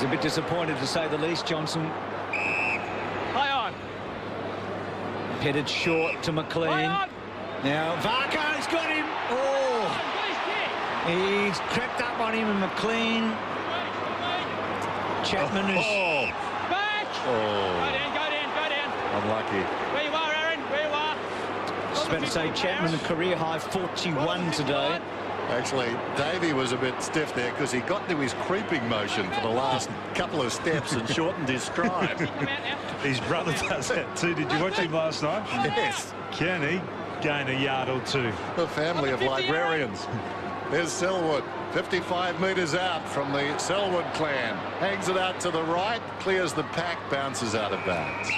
He's a bit disappointed, to say the least, Johnson. High on. Headed short to McLean. Now Varco's got him. Oh, he's crept up on him, and McLean. Chapman is. Back. Go down. Unlucky. Where you are, Aaron. Where you are. Just about to say Chapman, a career high 41 today. Actually, Davey was a bit stiff there because he got into his creeping motion for the last couple of steps and shortened his stride. His brother does that too. Did you watch him last night? Yes. Can he gain a yard or two? A family of librarians. There's Selwood, 55 metres out from the Selwood clan. Hangs it out to the right, clears the pack, bounces out of bounds.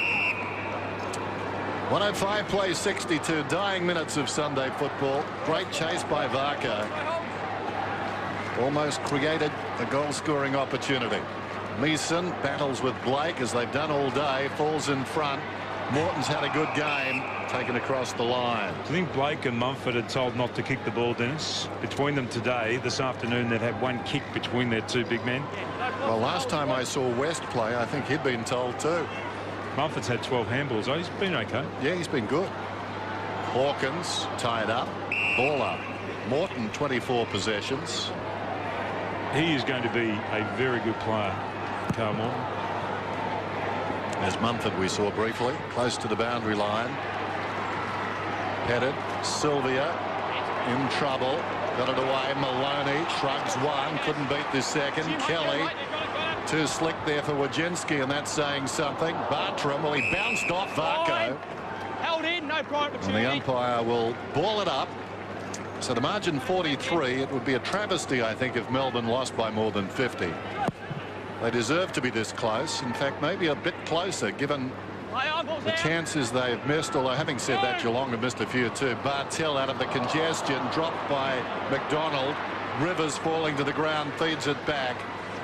105 plays 62, dying minutes of Sunday football. Great chase by Varco. Almost created a goal-scoring opportunity. Meeson battles with Blake, as they've done all day, falls in front. Morton's had a good game, taken across the line. I think Blake and Mumford are told not to kick the ball, Dennis. Between them today, this afternoon, they've had one kick between their two big men. Well, last time I saw West play, I think he'd been told too. Mumford's had 12 handballs. Oh, he's been okay. Yeah, he's been good. Hawkins tied up. Ball up. Morton 24 possessions. He is going to be a very good player, Carl Morton. As Mumford we saw briefly, close to the boundary line. Headed. Sylvia in trouble. Got it away. Maloney shrugs one. Couldn't beat the second. Kelly. Too slick there for Wojcinski, and that's saying something. Bartram, well, he bounced off Varco. Held in, no prime opportunity. And the umpire will ball it up. So the margin 43. It would be a travesty, I think, if Melbourne lost by more than 50. They deserve to be this close. In fact, maybe a bit closer, given the chances they've missed. Although, having said that, Geelong have missed a few too. Bartell out of the congestion, dropped by McDonald. Rivers falling to the ground, feeds it back.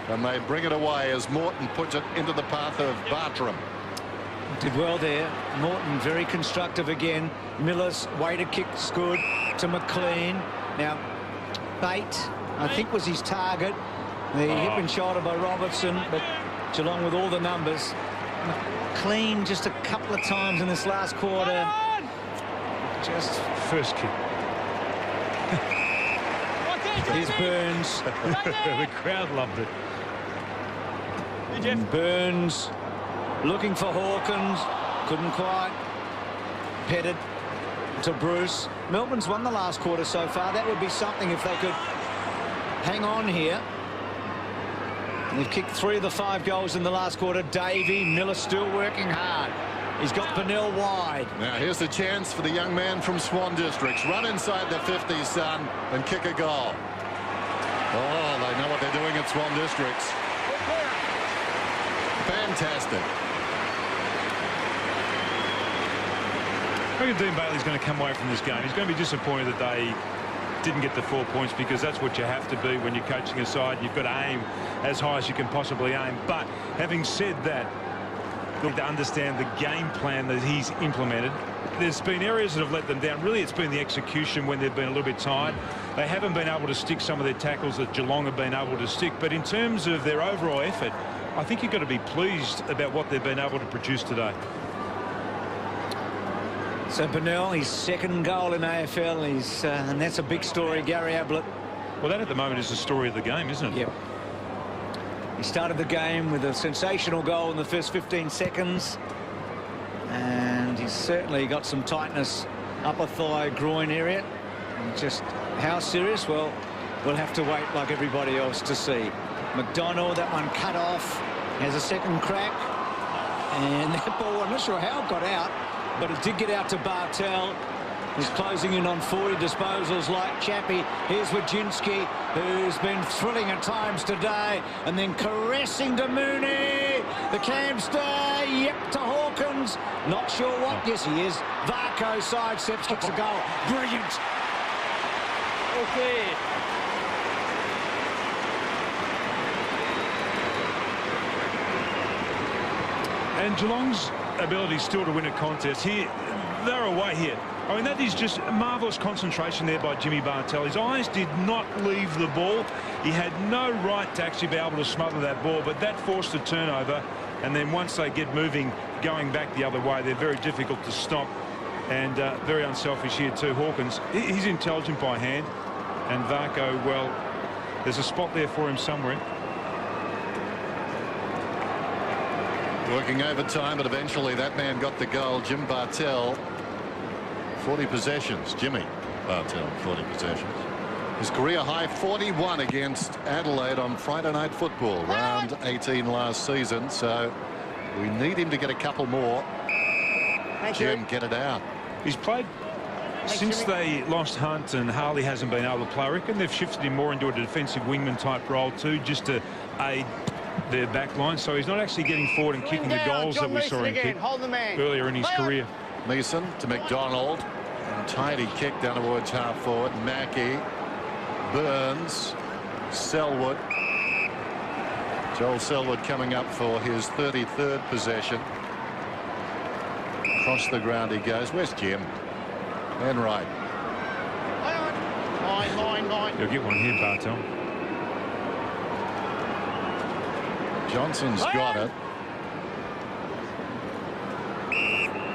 And they bring it away as Morton puts it into the path of Bartram. Did well there. Morton very constructive again. Miller's way to kick's good to McLean. Now, Bate, I think, was his target. The hip and shoulder by Robertson, but Geelong with all the numbers. McLean just a couple of times in this last quarter. Just first kick. Here's Burns. The crowd loved it. And Burns looking for Hawkins. Couldn't quite. Petted to Bruce. Melbourne's won the last quarter so far. That would be something if they could hang on here. They've kicked 3 of the 5 goals in the last quarter. Davey, Miller still working hard. He's got Burnell wide. Now here's the chance for the young man from Swan Districts. Run inside the 50, son, and kick a goal. Oh, they know what they're doing at Swan Districts. Fantastic. I reckon Dean Bailey's going to come away from this game. He's going to be disappointed that they didn't get the 4 points, because that's what you have to be when you're coaching a side. You've got to aim as high as you can possibly aim. But having said that, look, to understand the game plan that he's implemented, there's been areas that have let them down. Really, it's been the execution when they've been a little bit tired. They haven't been able to stick some of their tackles that Geelong have been able to stick. But in terms of their overall effort, I think you've got to be pleased about what they've been able to produce today. So Burnell, his second goal in AFL, and that's a big story. Gary Ablett. Well, that at the moment is the story of the game, isn't it? Yep. He started the game with a sensational goal in the first 15 seconds. And he's certainly got some tightness upper thigh, groin area. And just how serious? Well, we'll have to wait like everybody else to see. McDonald, that one cut off, has a second crack. And that ball, I'm not sure how it got out, but it did get out to Bartell. He's closing in on 40 disposals like Chappie. Here's Wojcinski, who's been thrilling at times today, and then caressing to Mooney. The camster, yep, to Hawkins. Not sure what. Yes, he is. Varco sidesteps, kicks a goal. Brilliant. Okay. And Geelong's ability still to win a contest here, they're away here. I mean, that is just a marvellous concentration there by Jimmy Bartel. His eyes did not leave the ball. He had no right to actually be able to smother that ball, but that forced a turnover. And then once they get moving, going back the other way, they're very difficult to stop. And very unselfish here too. Hawkins, he's intelligent by hand. And Varco, well, there's a spot there for him somewhere. Working overtime, but eventually that man got the goal. Jim Bartel, 40 possessions. Jimmy Bartel, 40 possessions. His career high 41 against Adelaide on Friday Night Football, round 18 last season. So we need him to get a couple more. Jim, get it out. He's played since they lost Hunt and Harley hasn't been able to play. I reckon they've shifted him more into a defensive wingman type role too, just to aid their back line. So he's not actually getting forward and kicking the goals that we saw him kick earlier in his career. Mason to McDonald. And tidy kick down towards half forward. Mackey. Burns. Selwood. Joel Selwood coming up for his 33rd possession. Across the ground he goes. Where's Jim? And right. Mine. He'll get one here, Bartel. Johnson's got it.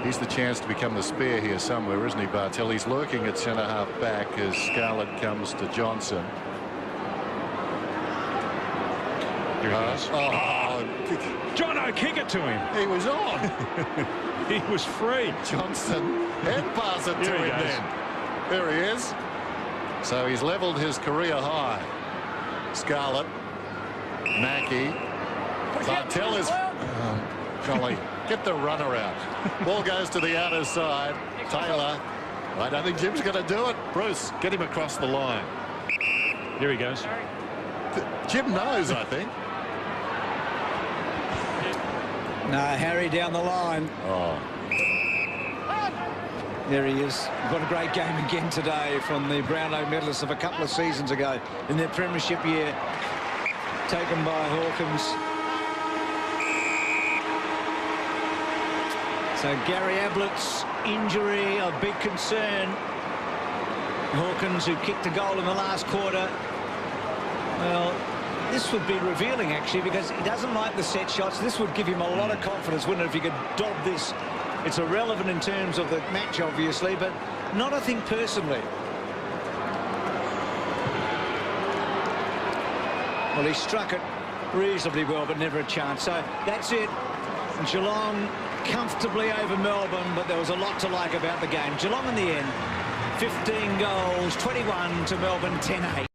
He's the chance to become the spare here somewhere, isn't he, Bartel? He's lurking at centre half back as Scarlett comes to Johnson. Here he goes. Jono, kick it to him. He was on. He was free. Johnson head pass it to him then. There he is. So he's levelled his career high. Scarlett. Mackey. Bartel is... Golly, get the runner out. Ball goes to the outer side. Taylor. I don't think Jim's going to do it. Bruce, get him across the line. Here he goes. Jim knows, I think. No, Harry down the line. Oh. There he is. Got a great game again today from the Brownlow medalists of a couple of seasons ago in their premiership year. Taken by Hawkins. So Gary Ablett's injury, a big concern. Hawkins, who kicked a goal in the last quarter. Well, this would be revealing, actually, because he doesn't like the set shots. This would give him a lot of confidence, wouldn't it, if he could dob this? It's irrelevant in terms of the match, obviously, but not, I think, personally. Well, he struck it reasonably well, but never a chance. So that's it. Geelong comfortably over Melbourne, but there was a lot to like about the game. Geelong in the end, 15 goals, 21 to Melbourne, 10-8.